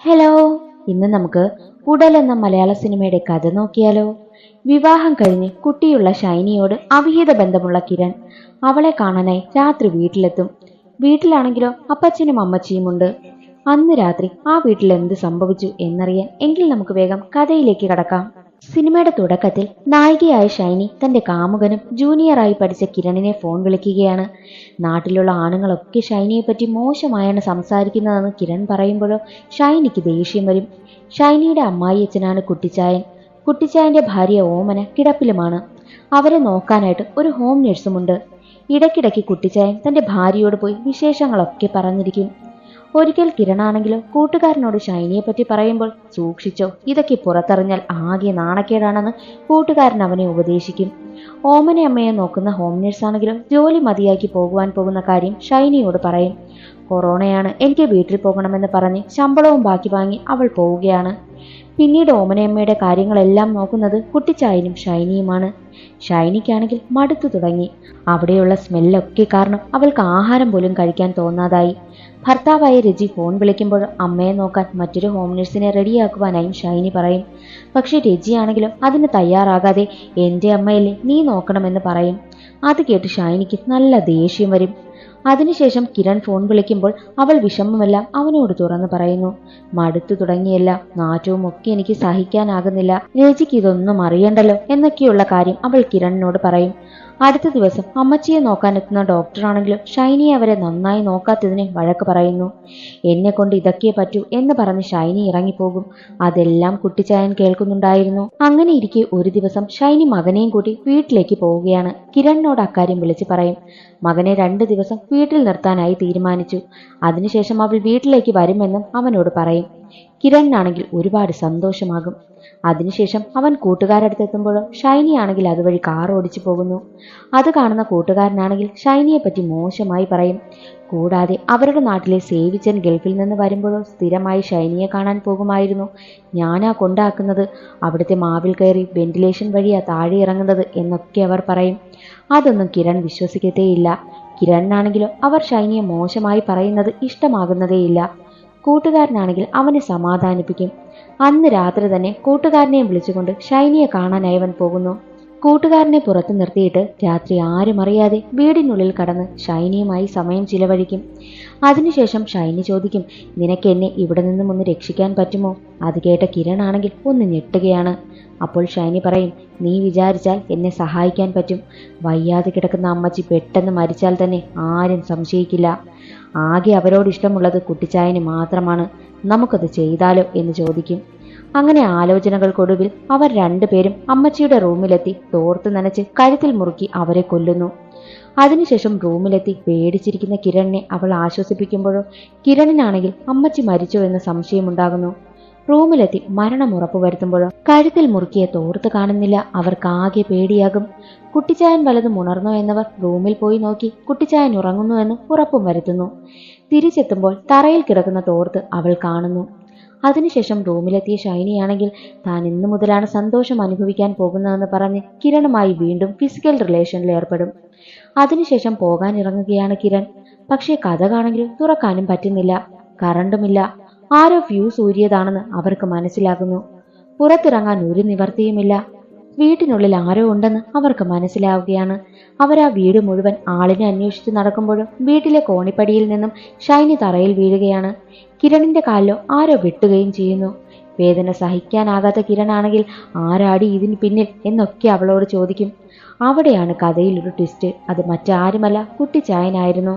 Hello, ഇന്ന് നമുക്ക് ഉടൽ എന്ന മലയാള സിനിമയുടെ കഥ നോക്കിയാലോ? വിവാഹം കഴിഞ്ഞ് കുട്ടിയുള്ള ഷൈനിയോട് അവിഹിത ബന്ധമുള്ള കിരൺ അവളെ കാണാനായി രാത്രി വീട്ടിലെത്തും. വീട്ടിലാണെങ്കിലോ അപ്പച്ചനും അമ്മച്ചിയും ഉണ്ട്. അന്ന് രാത്രി ആ വീട്ടിൽ എന്ത് സംഭവിച്ചു എന്നറിയാൻ എങ്കിൽ നമുക്ക് വേഗം കഥയിലേക്ക് കടക്കാം. സിനിമയുടെ തുടക്കത്തിൽ നായികയായ ഷൈനി തന്റെ കാമുകനും ജൂനിയറായി പഠിച്ച കിരണിനെ ഫോൺ വിളിക്കുകയാണ്. നാട്ടിലുള്ള ആണുങ്ങളൊക്കെ ഷൈനിയെ പറ്റി മോശമായാണ് സംസാരിക്കുന്നതെന്ന് കിരൺ പറയുമ്പോഴോ ഷൈനിക്ക് ദേഷ്യം വരും. ഷൈനിയുടെ അമ്മായിയച്ഛനാണ് കുട്ടിച്ചായൻ. കുട്ടിച്ചായന്റെ ഭാര്യ ഓമന കിടപ്പിലുമാണ്. അവരെ നോക്കാനായിട്ട് ഒരു ഹോം നഴ്സുമുണ്ട്. ഇടയ്ക്കിടയ്ക്ക് കുട്ടിച്ചായൻ തന്റെ ഭാര്യയോട് പോയി വിശേഷങ്ങളൊക്കെ പറഞ്ഞിരിക്കും. ഒരിക്കൽ കിരണാണെങ്കിലോ കൂട്ടുകാരനോട് ഷൈനിയെ പറ്റി പറയുമ്പോൾ സൂക്ഷിച്ചോ, ഇതൊക്കെ പുറത്തറിഞ്ഞാൽ ആകെ നാണക്കേടാണെന്ന് കൂട്ടുകാരൻ അവനെ ഉപദേശിക്കും. ഓമനയമ്മയെ നോക്കുന്ന ഹോം നഴ്സാണെങ്കിലോ ജോലി മതിയാക്കി പോകുവാൻ പോകുന്ന കാര്യം ഷൈനിയോട് പറയും. കൊറോണയാണ്, എനിക്ക് വീട്ടിൽ പോകണമെന്ന് പറഞ്ഞ് ശമ്പളവും ബാക്കി വാങ്ങി അവൾ പോവുകയാണ്. പിന്നീട് ഓമനയമ്മയുടെ കാര്യങ്ങളെല്ലാം നോക്കുന്നത് കുട്ടിച്ചായനും ഷൈനിയുമാണ്. ഷൈനിക്കാണെങ്കിൽ മടുത്തു തുടങ്ങി. അവിടെയുള്ള സ്മെല്ലൊക്കെ കാരണം അവൾക്ക് ആഹാരം പോലും കഴിക്കാൻ തോന്നാതായി. ഭർത്താവായ രജി ഫോൺ വിളിക്കുമ്പോൾ അമ്മയെ നോക്കാൻ മറ്റൊരു ഹോം നഴ്സിനെ റെഡിയാക്കുവാനായും ഷൈനി പറയും. പക്ഷെ രജിയാണെങ്കിലും അതിന് തയ്യാറാകാതെ എൻ്റെ അമ്മയല്ലേ, നീ നോക്കണമെന്ന് പറയും. അത് കേട്ട് ഷൈനിക്ക് നല്ല ദേഷ്യം വരും. അതിനുശേഷം കിരൺ ഫോൺ വിളിക്കുമ്പോൾ അവൾ വിഷമമെല്ലാം അവനോട് തുറന്നു പറയുന്നു. മടുത്തു തുടങ്ങിയല്ല, നാറ്റവും ഒക്കെ എനിക്ക് സഹിക്കാനാകുന്നില്ല, രജിക്ക് ഇതൊന്നും അറിയണ്ടല്ലോ എന്നൊക്കെയുള്ള കാര്യം അവൾ കിരണിനോട് പറയും. അടുത്ത ദിവസം അമ്മച്ചിയെ നോക്കാനെത്തുന്ന ഡോക്ടറാണെങ്കിലും ഷൈനിയെ അവരെ നന്നായി നോക്കാത്തതിന് വഴക്ക് പറയുന്നു. എന്നെ കൊണ്ട് ഇതൊക്കെ പറ്റൂ എന്ന് പറഞ്ഞ് ഷൈനി ഇറങ്ങിപ്പോകും. അതെല്ലാം കുട്ടിച്ചായൻ കേൾക്കുന്നുണ്ടായിരുന്നു. അങ്ങനെ ഇരിക്കെ ഒരു ദിവസം ഷൈനി മകനെയും കൂട്ടി വീട്ടിലേക്ക് പോവുകയാണ്. കിരണിനോട് അക്കാര്യം വിളിച്ച് പറയും. മകനെ 2 ദിവസം വീട്ടിൽ നിർത്താനായി തീരുമാനിച്ചു. അതിനുശേഷം അവൾ വീട്ടിലേക്ക് വരുമെന്നും അവനോട് പറയും. കിരണിനാണെങ്കിൽ ഒരുപാട് സന്തോഷമാകും. അതിനുശേഷം അവൻ കൂട്ടുകാരടുത്തെത്തുമ്പോഴോ ഷൈനി ആണെങ്കിൽ അതുവഴി കാർ ഓടിച്ചു പോകുന്നു. അത് കാണുന്ന കൂട്ടുകാരനാണെങ്കിൽ ഷൈനിയെ പറ്റി മോശമായി പറയും. കൂടാതെ അവരുടെ നാട്ടിലെ സേവിച്ചൻ ഗൾഫിൽ നിന്ന് വരുമ്പോഴോ സ്ഥിരമായി ഷൈനിയെ കാണാൻ പോകുമായിരുന്നു. ഞാനാ കൊണ്ടാക്കുന്നത്, അവിടുത്തെ മാവിൽ കയറി വെന്റിലേഷൻ വഴിയാ താഴെ ഇറങ്ങുന്നത് എന്നൊക്കെ അവർ പറയും. അതൊന്നും കിരൺ വിശ്വസിക്കത്തേയില്ല. കിരണിനാണെങ്കിലോ അവർ ഷൈനിയെ മോശമായി പറയുന്നത് ഇഷ്ടമാകുന്നതേയില്ല. കൂട്ടുകാരനാണെങ്കിൽ അവനെ സമാധാനിപ്പിക്കും. അന്ന് രാത്രി തന്നെ കൂട്ടുകാരനെയും വിളിച്ചുകൊണ്ട് ഷൈനിയെ കാണാനായി അവൻ പോകുന്നു. കൂട്ടുകാരനെ പുറത്തു നിർത്തിയിട്ട് രാത്രി ആരും അറിയാതെ വീടിനുള്ളിൽ കടന്ന് ഷൈനിയുമായി സമയം ചിലവഴിക്കും. അതിനുശേഷം ഷൈനി ചോദിക്കും, നിനക്ക് എന്നെ ഇവിടെ നിന്നും ഒന്ന് രക്ഷിക്കാൻ പറ്റുമോ? അത് കേട്ട കിരൺ ആണെങ്കിൽ ഒന്ന് ഞെട്ടുകയാണ്. അപ്പോൾ ഷൈനി പറയും, നീ വിചാരിച്ചാൽ എന്നെ സഹായിക്കാൻ പറ്റും. വയ്യാതെ കിടക്കുന്ന അമ്മച്ചി പെട്ടെന്ന് മരിച്ചാൽ തന്നെ ആരും സംശയിക്കില്ല. ആകെ അവരോട് ഇഷ്ടമുള്ളത് കുട്ടിച്ചായന് മാത്രമാണ്. നമുക്കത് ചെയ്താലോ എന്ന് ചോദിക്കും. അങ്ങനെ ആലോചനകൾക്കൊടുവിൽ അവർ 2 പേരും അമ്മച്ചിയുടെ റൂമിലെത്തി തോർത്ത് നനച്ച് കഴുത്തിൽ മുറുക്കി അവരെ കൊല്ലുന്നു. അതിനുശേഷം റൂമിലെത്തി പേടിച്ചിരിക്കുന്ന കിരണിനെ അവൾ ആശ്വസിപ്പിക്കുമ്പോഴോ കിരണിനാണെങ്കിൽ അമ്മച്ചി മരിച്ചോ എന്ന സംശയമുണ്ടാകുന്നു. റൂമിലെത്തി മരണം ഉറപ്പുവരുത്തുമ്പോഴോ കഴുത്തിൽ മുറുക്കിയ തോർത്ത് കാണുന്നില്ല. അവർക്കാകെ പേടിയാകും. കുട്ടിച്ചായൻ വലതും ഉണർന്നോ എന്നവർ റൂമിൽ പോയി നോക്കി കുട്ടിച്ചായൻ ഉറങ്ങുന്നു എന്ന് ഉറപ്പും വരുത്തുന്നു. തിരിച്ചെത്തുമ്പോൾ തറയിൽ കിടക്കുന്ന തോർത്ത് അവൾ കാണുന്നു. അതിനുശേഷം റൂമിലെത്തിയ ഷൈനിയാണെങ്കിൽ താൻ ഇന്നു മുതലാണ് സന്തോഷം അനുഭവിക്കാൻ പോകുന്നതെന്ന് പറഞ്ഞ് കിരണുമായി വീണ്ടും ഫിസിക്കൽ റിലേഷനിൽ ഏർപ്പെടും. അതിനുശേഷം പോകാനിറങ്ങുകയാണ് കിരൺ. പക്ഷേ കഥകാണെങ്കിൽ തുറക്കാനും പറ്റുന്നില്ല. കറണ്ടുമില്ല. ആരോ ഫ്യൂസ് ഊരിയതാണെന്ന് അവർക്ക് മനസ്സിലാകുന്നു. പുറത്തിറങ്ങാൻ ഒരു നിവർത്തിയുമില്ല. വീട്ടിനുള്ളിൽ ആരോ ഉണ്ടെന്ന് അവർക്ക് മനസ്സിലാവുകയാണ്. അവരാ വീട് മുഴുവൻ ആളിനെ അന്വേഷിച്ച് നടക്കുമ്പോഴും വീട്ടിലെ കോണിപ്പടിയിൽ നിന്നും ഷൈനി തറയിൽ വീഴുകയാണ്. കിരണിന്റെ കാലിലോ ആരോ വെട്ടുകയും ചെയ്യുന്നു. വേദന സഹിക്കാനാകാത്ത കിരണാണെങ്കിൽ ആരാടി ഇതിന് പിന്നിൽ എന്നൊക്കെ അവളോട് ചോദിക്കും. അവിടെയാണ് കഥയിൽ ഒരു ട്വിസ്റ്റ്. അത് മറ്റാരുമല്ല, കുട്ടിച്ചായനായിരുന്നു.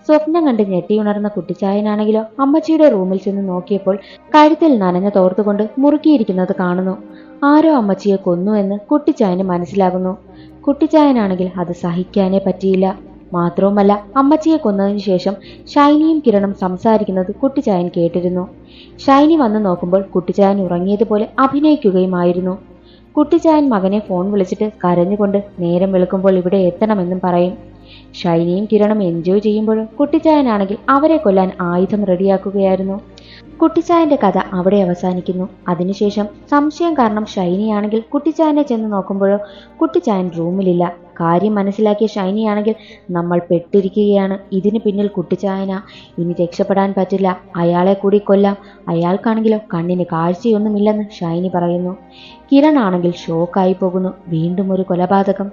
സ്വപ്നം കണ്ട് ഞെട്ടിയുണർന്ന കുട്ടിച്ചായനാണെങ്കിലോ അമ്മച്ചിയുടെ റൂമിൽ ചെന്ന് നോക്കിയപ്പോൾ കഴുത്തിൽ നനഞ്ഞ തോർത്തുകൊണ്ട് മുറുക്കിയിരിക്കുന്നത് കാണുന്നു. ആരോ അമ്മച്ചിയെ കൊന്നു എന്ന് കുട്ടിച്ചായന് മനസ്സിലാകുന്നു. കുട്ടിച്ചായനാണെങ്കിൽ അത് സഹിക്കാനേ പറ്റിയില്ല. മാത്രവുമല്ല, അമ്മച്ചിയെ കൊന്നതിന് ശേഷം ഷൈനിയും കിരണും സംസാരിക്കുന്നത് കുട്ടിച്ചായൻ കേട്ടിരുന്നു. ഷൈനി വന്ന് നോക്കുമ്പോൾ കുട്ടിച്ചായൻ ഉറങ്ങിയതുപോലെ അഭിനയിക്കുകയുമായിരുന്നു. കുട്ടിച്ചായൻ മകനെ ഫോൺ വിളിച്ചിട്ട് കരഞ്ഞുകൊണ്ട് നേരം വെളുക്കുമ്പോൾ ഇവിടെ എത്തണമെന്നും പറയും. ഷൈനിയും കിരണും എൻജോയ് ചെയ്യുമ്പോഴും കുട്ടിച്ചായനാണെങ്കിൽ അവരെ കൊല്ലാൻ ആയുധം റെഡിയാക്കുകയായിരുന്നു. കുട്ടിച്ചായന്റെ കഥ അവിടെ അവസാനിക്കുന്നു. അതിനുശേഷം സംശയം കാരണം ഷൈനിയാണെങ്കിൽ കുട്ടിച്ചായനെ ചെന്ന് നോക്കുമ്പോഴോ കുട്ടിച്ചായൻ റൂമിലില്ല. കാര്യം മനസ്സിലാക്കിയ ഷൈനിയാണെങ്കിൽ നമ്മൾ പെട്ടിരിക്കുകയാണ്, ഇതിന് പിന്നിൽ കുട്ടിച്ചായന, ഇനി രക്ഷപ്പെടാൻ പറ്റില്ല, അയാളെ കൂടി കൊല്ലാം, അയാൾക്കാണെങ്കിലോ കണ്ണിന് കാഴ്ചയൊന്നുമില്ലെന്ന് ഷൈനി പറയുന്നു. കിരൺ ആണെങ്കിൽ ഷോക്കായി പോകുന്നു. വീണ്ടും ഒരു കൊലപാതകം.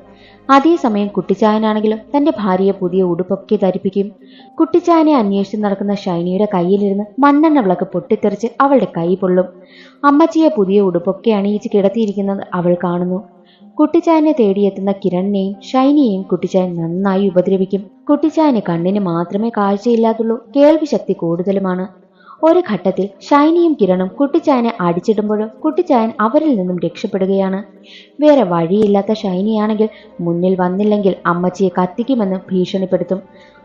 അതേസമയം കുട്ടിച്ചായനാണെങ്കിലും തന്റെ ഭാര്യയെ പുതിയ ഉടുപ്പൊക്കെ ധരിപ്പിക്കും. കുട്ടിച്ചായനെ അന്വേഷിച്ച് നടക്കുന്ന ഷൈനിയുടെ കയ്യിലിരുന്ന് മണ്ണെണ്ണ വിളക്ക് പൊട്ടിത്തെറിച്ച് അവളുടെ കൈ പൊള്ളും. അമ്മച്ചിയെ പുതിയ ഉടുപ്പൊക്കെ അണിയിച്ച് കിടത്തിയിരിക്കുന്നത് അവൾ കാണുന്നു. കുട്ടിച്ചായനെ തേടിയെത്തുന്ന കിരണിനെയും ഷൈനിയെയും കുട്ടിച്ചായൻ നന്നായി ഉപദ്രവിക്കും. കുട്ടിച്ചായന് കണ്ണിന് മാത്രമേ കാഴ്ചയില്ലാത്തുള്ളൂ, കേൾവി ശക്തി കൂടുതലുമാണ്. ഒരു ഘട്ടത്തിൽ ഷൈനിയും കിരണും കുട്ടിച്ചായനെ അടിച്ചിടുമ്പോഴും കുട്ടിച്ചായൻ അവരിൽ നിന്നും രക്ഷപ്പെടുകയാണ്. വേറെ വഴിയില്ലാത്ത ഷൈനിയാണെങ്കിൽ മുന്നിൽ വന്നില്ലെങ്കിൽ അമ്മച്ചിയെ കത്തിക്കുമെന്ന് ഭീഷണിപ്പെടുത്തും.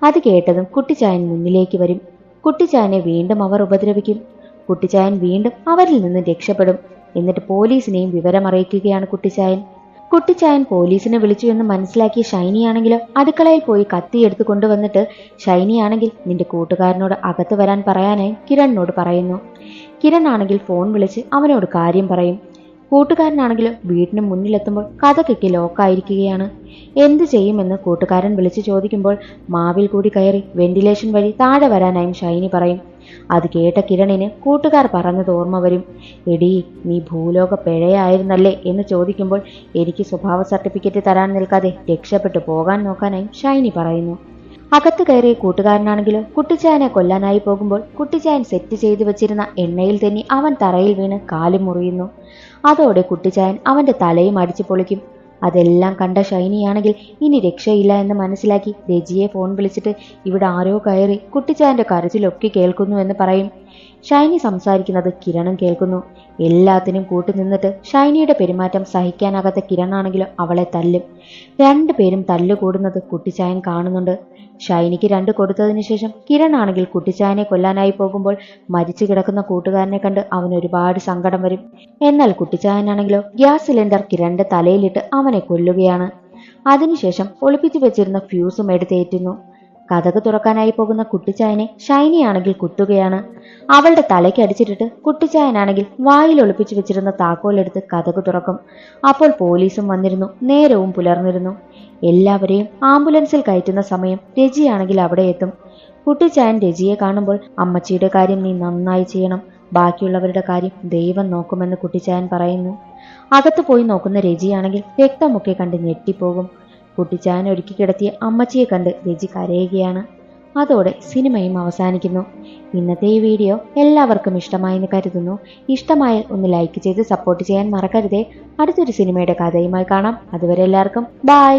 അത് കേട്ടതും കുട്ടിച്ചായൻ മുന്നിലേക്ക് വരും. കുട്ടിച്ചായനെ വീണ്ടും അവർ ഉപദ്രവിക്കും. കുട്ടിച്ചായൻ വീണ്ടും അവരിൽ നിന്ന് രക്ഷപ്പെടും. എന്നിട്ട് പോലീസിനെയും വിവരമറിയിക്കുകയാണ് കുട്ടിച്ചായൻ. കുട്ടിച്ചായൻ പോലീസിനെ വിളിച്ചു എന്ന് മനസ്സിലാക്കിയ ഷൈനിയാണെങ്കിലോ അടുക്കളയിൽ പോയി കത്തിയെടുത്ത് കൊണ്ടുവന്നിട്ട് ഷൈനിയാണെങ്കിൽ നിന്റെ കൂട്ടുകാരനോട് അകത്ത് വരാൻ പറയാനായി കിരണിനോട് പറയുന്നു. കിരൺ ആണെങ്കിൽ ഫോൺ വിളിച്ച് അവനോട് കാര്യം പറയും. കൂട്ടുകാരനാണെങ്കിലും വീടിന് മുന്നിലെത്തുമ്പോൾ കഥകൊക്കെ ലോക്കായിരിക്കുകയാണ്. എന്തു ചെയ്യുമെന്ന് കൂട്ടുകാരൻ വിളിച്ചു ചോദിക്കുമ്പോൾ മാവിൽ കൂടി കയറി വെന്റിലേഷൻ വഴി താഴെ വരാനായും ഷൈനി പറയും. അത് കേട്ട കിരണിന് കൂട്ടുകാർ പറഞ്ഞത് ഓർമ്മ വരും. എടീ, നീ ഭൂലോക പിഴയായിരുന്നല്ലേ എന്ന് ചോദിക്കുമ്പോൾ എനിക്ക് സ്വഭാവ സർട്ടിഫിക്കറ്റ് തരാൻ നിൽക്കാതെ രക്ഷപ്പെട്ടു പോകാൻ നോക്കാനായും ഷൈനി പറയുന്നു. അകത്ത് കയറിയ കൂട്ടുകാരനാണെങ്കിലോ കുട്ടിച്ചായനെ കൊല്ലാനായി പോകുമ്പോൾ കുട്ടിച്ചായൻ സെറ്റ് ചെയ്തു വെച്ചിരുന്ന എണ്ണയിൽ തന്നെ അവൻ തറയിൽ വീണ് കാലും മുറിയുന്നു. അതോടെ കുട്ടിച്ചായൻ അവന്റെ തലയും അടിച്ചു പൊളിക്കും. അതെല്ലാം കണ്ട ഷൈനിയാണെങ്കിൽ ഇനി രക്ഷയില്ല എന്ന് മനസ്സിലാക്കി രജിയെ ഫോൺ വിളിച്ചിട്ട് ഇവിടെ ആരോ കയറി കുട്ടിച്ചായന്റെ കരച്ചിലൊക്കെ കേൾക്കുന്നു എന്ന് പറയും. ഷൈനി സംസാരിക്കുന്നത് കിരണും കേൾക്കുന്നു. എല്ലാത്തിനും കൂട്ടുനിന്നിട്ട് ഷൈനിയുടെ പെരുമാറ്റം സഹിക്കാനാകാത്ത കിരണാണെങ്കിലും അവളെ തല്ലും. രണ്ടുപേരും തല്ലുകൂടുന്നത് കുട്ടിച്ചായൻ കാണുന്നുണ്ട്. ഷൈനിക്ക് 2 കൊടുത്തതിന് ശേഷം കിരൺ ആണെങ്കിൽ കുട്ടിച്ചായനെ കൊല്ലാനായി പോകുമ്പോൾ മരിച്ചു കിടക്കുന്ന കൂട്ടുകാരനെ കണ്ട് അവന് ഒരുപാട് സങ്കടം വരും. എന്നാൽ കുട്ടിച്ചായനാണെങ്കിലോ ഗ്യാസ് സിലിണ്ടർ കിരണിന്റെ തലയിലിട്ട് അവനെ കൊല്ലുകയാണ്. അതിനുശേഷം ഒളിപ്പിച്ചു വെച്ചിരുന്ന ഫ്യൂസും എടുത്തേറ്റുന്നു. കതക് തുറക്കാനായി പോകുന്ന കുട്ടിച്ചായനെ ഷൈനിയാണെങ്കിൽ കുത്തുകയാണ്. അവളുടെ തലയ്ക്ക് അടിച്ചിട്ടിട്ട് കുട്ടിച്ചായനാണെങ്കിൽ വായിൽ ഒളിപ്പിച്ചു വെച്ചിരുന്ന താക്കോലെടുത്ത് കതക് തുറക്കും. അപ്പോൾ പോലീസും വന്നിരുന്നു. നേരവും പുലർന്നിരുന്നു. എല്ലാവരെയും ആംബുലൻസിൽ കയറ്റുന്ന സമയം രജിയാണെങ്കിൽ അവിടെ എത്തും. കുട്ടിച്ചായൻ രജിയെ കാണുമ്പോൾ അമ്മച്ചിയുടെ കാര്യം നീ നന്നായി ചെയ്യണം, ബാക്കിയുള്ളവരുടെ കാര്യം ദൈവം നോക്കുമെന്ന് കുട്ടിച്ചായൻ പറയുന്നു. അകത്ത് പോയി നോക്കുന്ന രജിയാണെങ്കിൽ രക്തമൊക്കെ കണ്ട് ഞെട്ടിപ്പോകും. കുട്ടിച്ചായൻ ഒരുക്കി കിടത്തിയ അമ്മച്ചിയെ കണ്ട് രജി കരയുകയാണ്. അതോടെ സിനിമയും അവസാനിക്കുന്നു. ഇന്നത്തെ ഈ വീഡിയോ എല്ലാവർക്കും ഇഷ്ടമായെന്ന് കരുതുന്നു. ഇഷ്ടമായാൽ ഒന്ന് ലൈക്ക് ചെയ്ത് സപ്പോർട്ട് ചെയ്യാൻ മറക്കരുതേ. അടുത്തൊരു സിനിമയുടെ കഥയുമായി കാണാം. അതുവരെ എല്ലാവർക്കും ബൈ.